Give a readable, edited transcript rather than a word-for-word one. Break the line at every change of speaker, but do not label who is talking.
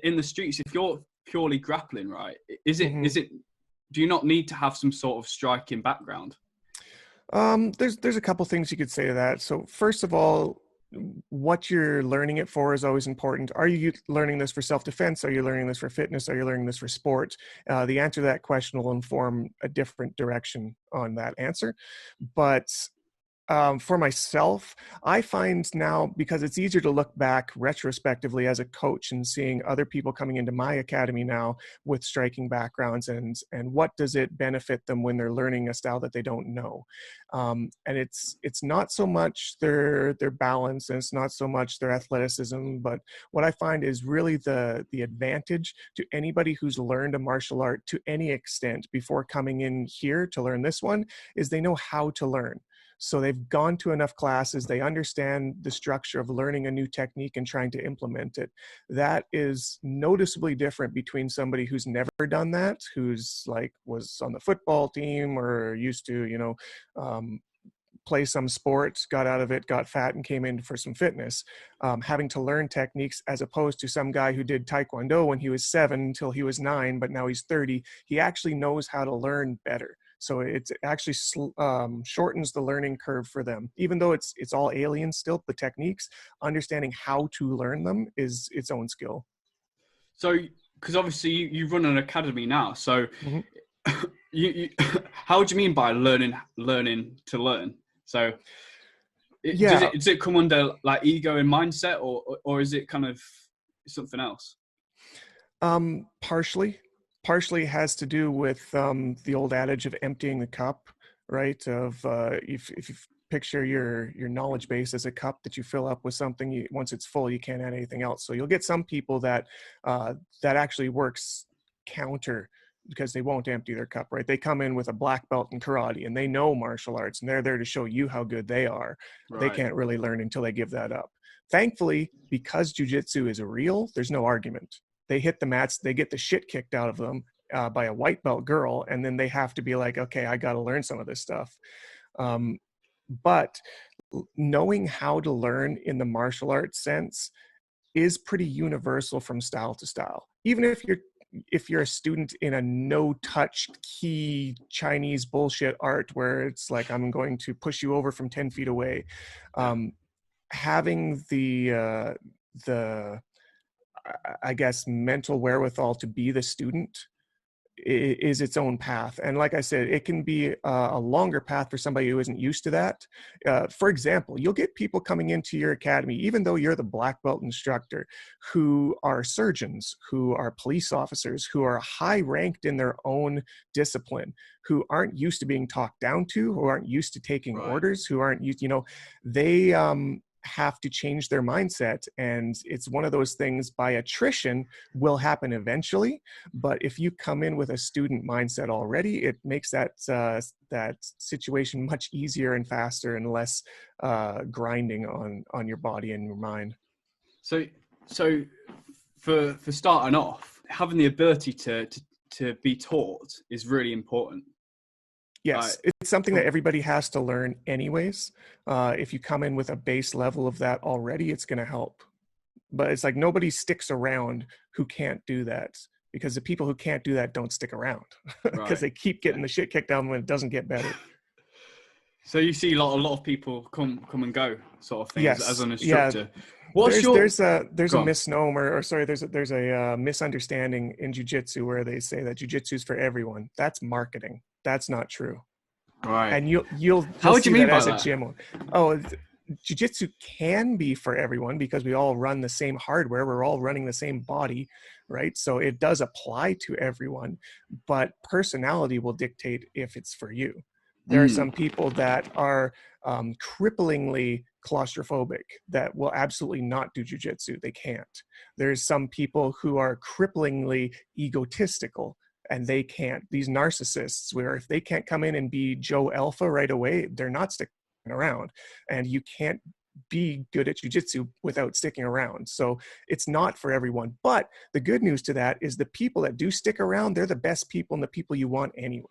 in the streets, if you're purely grappling, right,
Mhm.
do you not need to have some sort of striking background?
There's a couple things you could say to that. So first of all, what you're learning it for is always important. Are you learning this for self-defense? Are you learning this for fitness? Are you learning this for sport? The answer to that question will inform a different direction on that answer. But for myself, I find now, because it's easier to look back retrospectively as a coach and seeing other people coming into my academy now with striking backgrounds, and what does it benefit them when they're learning a style that they don't know. And it's not so much their balance, and it's not so much their athleticism, but what I find is really the advantage to anybody who's learned a martial art to any extent before coming in here to learn this one is they know how to learn. So they've gone to enough classes, they understand the structure of learning a new technique and trying to implement it. That is noticeably different between somebody who's never done that, who's like was on the football team or used to, play some sport, got out of it, got fat, and came in for some fitness, having to learn techniques, as opposed to some guy who did Taekwondo when he was 7 until he was 9, but now he's 30. He actually knows how to learn better. So it actually shortens the learning curve for them. Even though it's all alien still, the techniques, understanding how to learn them is its own skill.
So, because obviously you run an academy now, so
Mhm.
you how do you mean by learning to learn? So,
Yeah,
does it come under like ego and mindset, or is it kind of something else?
partially has to do with the old adage of emptying the cup, right? Of if you picture your knowledge base as a cup that you fill up with something, once it's full, you can't add anything else. So you'll get some people that that actually works counter, because they won't empty their cup, right? They come in with a black belt in karate and they know martial arts and they're there to show you how good they are. They
Right.
can't really learn until they give that up. Thankfully, because jiu-jitsu is real, there's no argument. They hit the mats, they get the shit kicked out of them by a white belt girl, and then they have to be like, okay, I got to learn some of this stuff. Um, but knowing how to learn in the martial arts sense is pretty universal from style to style. Even if you're a student in a no touch key Chinese bullshit art where it's like, I'm going to push you over from 10 feet away,
Yeah.
having the I guess mental wherewithal to be the student is its own path. And like I said, it can be a longer path for somebody who isn't used to that. For example, you'll get people coming into your academy, even though you're the black belt instructor, who are surgeons, who are police officers, who are high ranked in their own discipline, who aren't used to being talked down to, who aren't used to taking
Right.
orders, who aren't used, they have to change their mindset. And it's one of those things, by attrition, will happen eventually. But if you come in with a student mindset already, it makes that situation much easier and faster and less grinding on your body and your mind.
So, so for starting off, having the ability to be taught is really important. Right.
Yes, it's something that everybody has to learn anyways. If you come in with a base level of that already, it's going to help. But it's like nobody sticks around who can't do that, because the people who can't do that don't stick around because
Right.
they keep
Yeah.
getting the shit kicked out when it doesn't get better.
So you see a lot of people come and go sort of thing as
Yes,
an
yeah.
instructor. What's your
There's
go
a
on?
misnomer, or sorry, there's a misunderstanding in jiu-jitsu where they say that jiu-jitsu is for everyone. That's marketing. That's not true.
Right.
And you'll
How would you
see
mean
that
by
as a
that?
gym. Oh, jiu-jitsu can be for everyone because we all run the same hardware. We're all running the same body, right? So it does apply to everyone, but personality will dictate if it's for you. There are some
Mm.
people that are cripplingly claustrophobic that will absolutely not do jiu-jitsu. They can't. There's some people who are cripplingly egotistical and they can't. These narcissists, where if they can't come in and be Joe Alpha right away, they're not sticking around. And you can't be good at jiu-jitsu without sticking around. So it's not for everyone. But the good news to that is the people that do stick around, they're the best people and the people you want anyway.